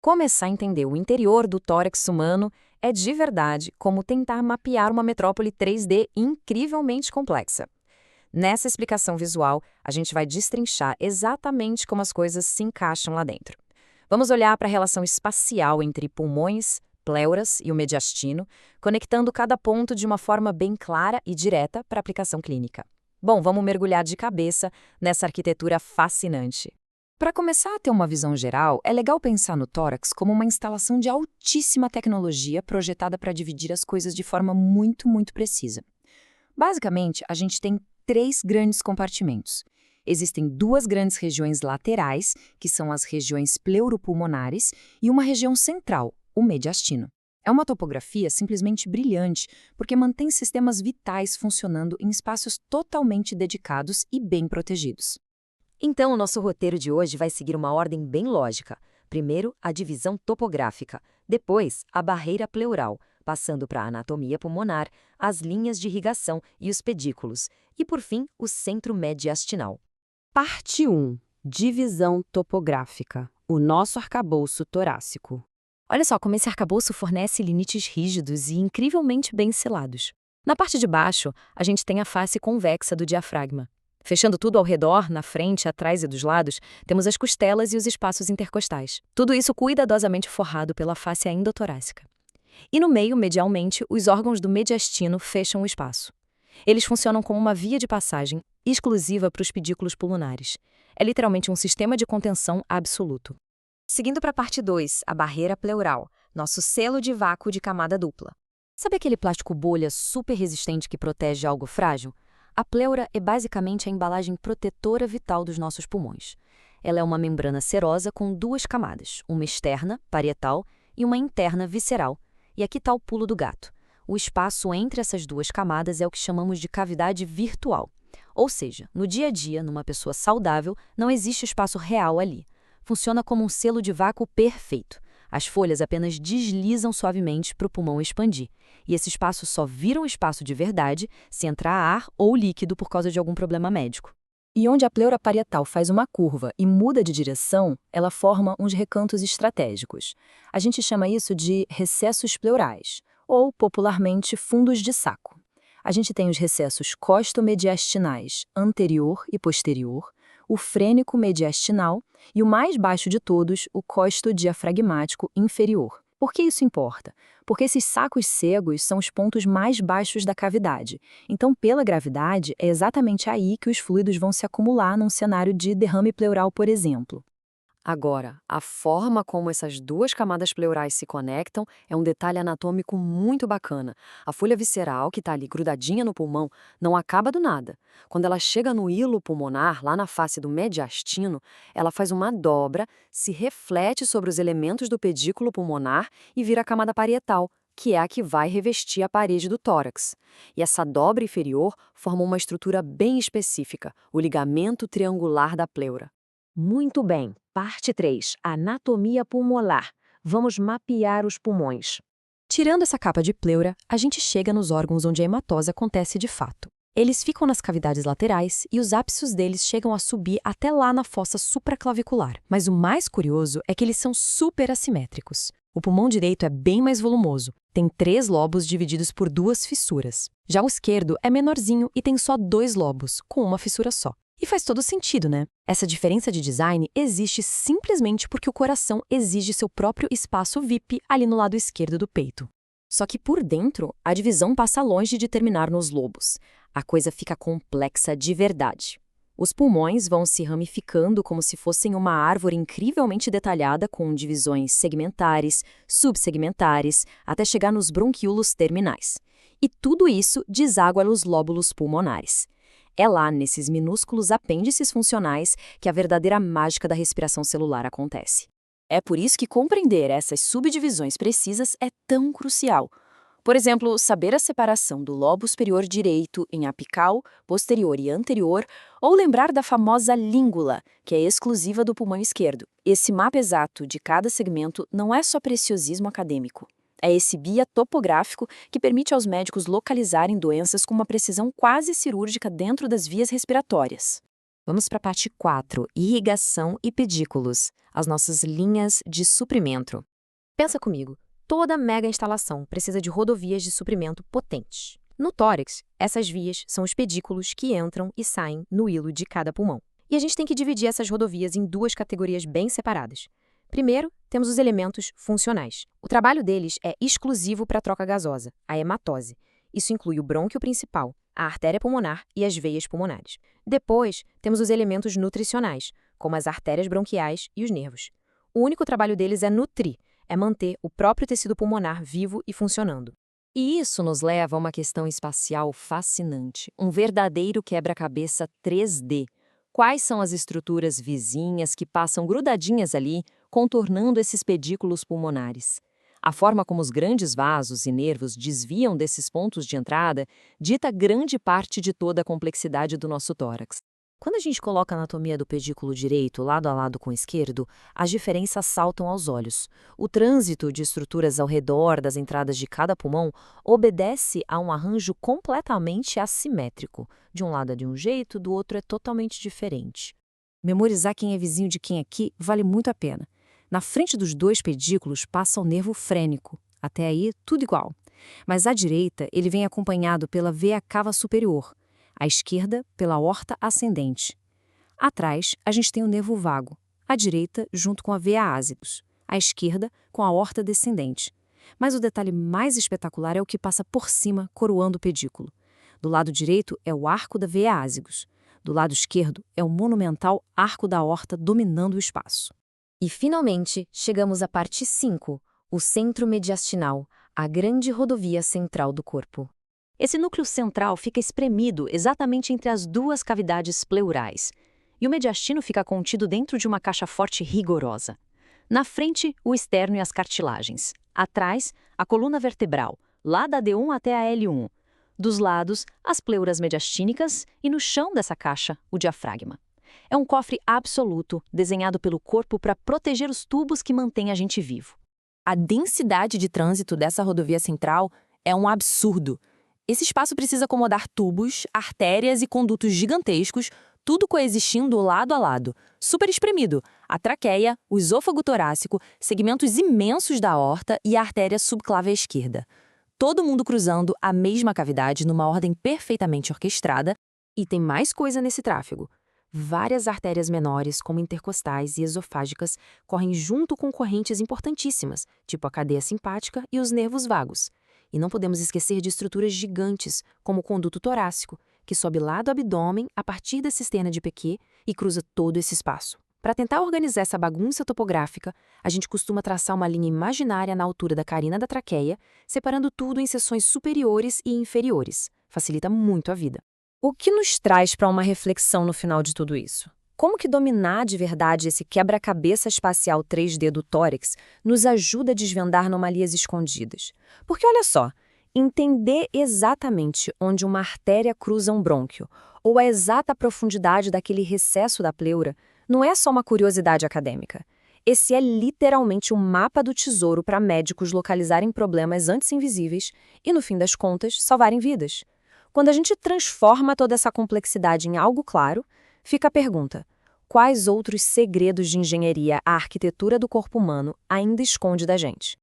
Começar a entender o interior do tórax humano é de verdade como tentar mapear uma metrópole 3D incrivelmente complexa. Nessa explicação visual, a gente vai destrinchar exatamente como as coisas se encaixam lá dentro. Vamos olhar para a relação espacial entre pulmões, pleuras e o mediastino, conectando cada ponto de uma forma bem clara e direta para a aplicação clínica. Bom, vamos mergulhar de cabeça nessa arquitetura fascinante. Para começar a ter uma visão geral, é legal pensar no tórax como uma instalação de altíssima tecnologia projetada para dividir as coisas de forma muito precisa. Basicamente, a gente tem três grandes compartimentos. Existem duas grandes regiões laterais, que são as regiões pleuropulmonares, e uma região central, o mediastino. É uma topografia simplesmente brilhante, porque mantém sistemas vitais funcionando em espaços totalmente dedicados e bem protegidos. Então, o nosso roteiro de hoje vai seguir uma ordem bem lógica. Primeiro, a divisão topográfica, depois, a barreira pleural, passando para a anatomia pulmonar, as linhas de irrigação e os pedículos, e, por fim, o centro mediastinal. Parte 1. Divisão topográfica. O nosso arcabouço torácico. Olha só como esse arcabouço fornece limites rígidos e incrivelmente bem selados. Na parte de baixo, a gente tem a face convexa do diafragma. Fechando tudo ao redor, na frente, atrás e dos lados, temos as costelas e os espaços intercostais. Tudo isso cuidadosamente forrado pela face endotorácica. E no meio, medialmente, os órgãos do mediastino fecham o espaço. Eles funcionam como uma via de passagem exclusiva para os pedículos pulmonares. É literalmente um sistema de contenção absoluto. Seguindo para a parte 2, a barreira pleural, nosso selo de vácuo de camada dupla. Sabe aquele plástico bolha super resistente que protege algo frágil? A pleura é basicamente a embalagem protetora vital dos nossos pulmões. Ela é uma membrana serosa com duas camadas, uma externa, parietal, e uma interna, visceral. E aqui está o pulo do gato. O espaço entre essas duas camadas é o que chamamos de cavidade virtual. Ou seja, no dia a dia, numa pessoa saudável, não existe espaço real ali. Funciona como um selo de vácuo perfeito. As folhas apenas deslizam suavemente para o pulmão expandir. E esse espaço só vira um espaço de verdade se entrar ar ou líquido por causa de algum problema médico. E onde a pleura parietal faz uma curva e muda de direção, ela forma uns recantos estratégicos. A gente chama isso de recessos pleurais, ou, popularmente, fundos de saco. A gente tem os recessos costomediastinais anterior e posterior, o frênico mediastinal e o mais baixo de todos, o costodiafragmático inferior. Por que isso importa? Porque esses sacos cegos são os pontos mais baixos da cavidade. Então, pela gravidade, é exatamente aí que os fluidos vão se acumular num cenário de derrame pleural, por exemplo. Agora, a forma como essas duas camadas pleurais se conectam é um detalhe anatômico muito bacana. A folha visceral, que está ali grudadinha no pulmão, não acaba do nada. Quando ela chega no hilo pulmonar, lá na face do mediastino, ela faz uma dobra, se reflete sobre os elementos do pedículo pulmonar e vira a camada parietal, que é a que vai revestir a parede do tórax. E essa dobra inferior forma uma estrutura bem específica, o ligamento triangular da pleura. Muito bem. Parte 3. Anatomia pulmonar. Vamos mapear os pulmões. Tirando essa capa de pleura, a gente chega nos órgãos onde a hematose acontece de fato. Eles ficam nas cavidades laterais e os ápices deles chegam a subir até lá na fossa supraclavicular. Mas o mais curioso é que eles são super assimétricos. O pulmão direito é bem mais volumoso, tem 3 lobos divididos por 2 fissuras. Já o esquerdo é menorzinho e tem só 2 lobos, com uma fissura só. E faz todo sentido, né? Essa diferença de design existe simplesmente porque o coração exige seu próprio espaço VIP ali no lado esquerdo do peito. Só que por dentro, a divisão passa longe de terminar nos lobos. A coisa fica complexa de verdade. Os pulmões vão se ramificando como se fossem uma árvore incrivelmente detalhada com divisões segmentares, subsegmentares, até chegar nos bronquíolos terminais. E tudo isso deságua nos lóbulos pulmonares. É lá, nesses minúsculos apêndices funcionais, que a verdadeira mágica da respiração celular acontece. É por isso que compreender essas subdivisões precisas é tão crucial. Por exemplo, saber a separação do lobo superior direito em apical, posterior e anterior, ou lembrar da famosa língula, que é exclusiva do pulmão esquerdo. Esse mapa exato de cada segmento não é só preciosismo acadêmico. É esse guia topográfico que permite aos médicos localizarem doenças com uma precisão quase cirúrgica dentro das vias respiratórias. Vamos para a parte 4, irrigação e pedículos, as nossas linhas de suprimento. Pensa comigo, toda mega instalação precisa de rodovias de suprimento potentes. No tórax, essas vias são os pedículos que entram e saem no hilo de cada pulmão. E a gente tem que dividir essas rodovias em duas categorias bem separadas. Primeiro, temos os elementos funcionais. O trabalho deles é exclusivo para a troca gasosa, a hematose. Isso inclui o brônquio principal, a artéria pulmonar e as veias pulmonares. Depois, temos os elementos nutricionais, como as artérias bronquiais e os nervos. O único trabalho deles é nutrir, é manter o próprio tecido pulmonar vivo e funcionando. E isso nos leva a uma questão espacial fascinante, um verdadeiro quebra-cabeça 3D. Quais são as estruturas vizinhas que passam grudadinhas ali, contornando esses pedículos pulmonares? A forma como os grandes vasos e nervos desviam desses pontos de entrada dita grande parte de toda a complexidade do nosso tórax. Quando a gente coloca a anatomia do pedículo direito lado a lado com o esquerdo, as diferenças saltam aos olhos. O trânsito de estruturas ao redor das entradas de cada pulmão obedece a um arranjo completamente assimétrico. De um lado é de um jeito, do outro é totalmente diferente. Memorizar quem é vizinho de quem aqui vale muito a pena. Na frente dos dois pedículos passa o nervo frênico. Até aí, tudo igual. Mas à direita, ele vem acompanhado pela veia cava superior. À esquerda, pela aorta ascendente. Atrás, a gente tem o nervo vago. À direita, junto com a veia ásicos. À esquerda, com a aorta descendente. Mas o detalhe mais espetacular é o que passa por cima, coroando o pedículo. Do lado direito é o arco da veia ásicos. Do lado esquerdo é o monumental arco da aorta dominando o espaço. E, finalmente, chegamos à parte 5, o centro mediastinal, a grande rodovia central do corpo. Esse núcleo central fica espremido exatamente entre as duas cavidades pleurais, e o mediastino fica contido dentro de uma caixa forte rigorosa. Na frente, o externo e as cartilagens. Atrás, a coluna vertebral, lá da D1 até a L1. Dos lados, as pleuras mediastínicas e no chão dessa caixa, o diafragma. É um cofre absoluto, desenhado pelo corpo para proteger os tubos que mantêm a gente vivo. A densidade de trânsito dessa rodovia central é um absurdo. Esse espaço precisa acomodar tubos, artérias e condutos gigantescos, tudo coexistindo lado a lado, super espremido, a traqueia, o esôfago torácico, segmentos imensos da aorta e a artéria subclávia esquerda. Todo mundo cruzando a mesma cavidade numa ordem perfeitamente orquestrada, e tem mais coisa nesse tráfego. Várias artérias menores, como intercostais e esofágicas, correm junto com correntes importantíssimas, tipo a cadeia simpática e os nervos vagos. E não podemos esquecer de estruturas gigantes, como o conduto torácico, que sobe lá do abdômen a partir da cisterna de Pequet e cruza todo esse espaço. Para tentar organizar essa bagunça topográfica, a gente costuma traçar uma linha imaginária na altura da carina da traqueia, separando tudo em seções superiores e inferiores. Facilita muito a vida. O que nos traz para uma reflexão no final de tudo isso? Como que dominar de verdade esse quebra-cabeça espacial 3D do tórax nos ajuda a desvendar anomalias escondidas? Porque olha só, entender exatamente onde uma artéria cruza um brônquio, ou a exata profundidade daquele recesso da pleura, não é só uma curiosidade acadêmica. Esse é literalmente o mapa do tesouro para médicos localizarem problemas antes invisíveis e, no fim das contas, salvarem vidas. Quando a gente transforma toda essa complexidade em algo claro, fica a pergunta: quais outros segredos de engenharia a arquitetura do corpo humano ainda esconde da gente?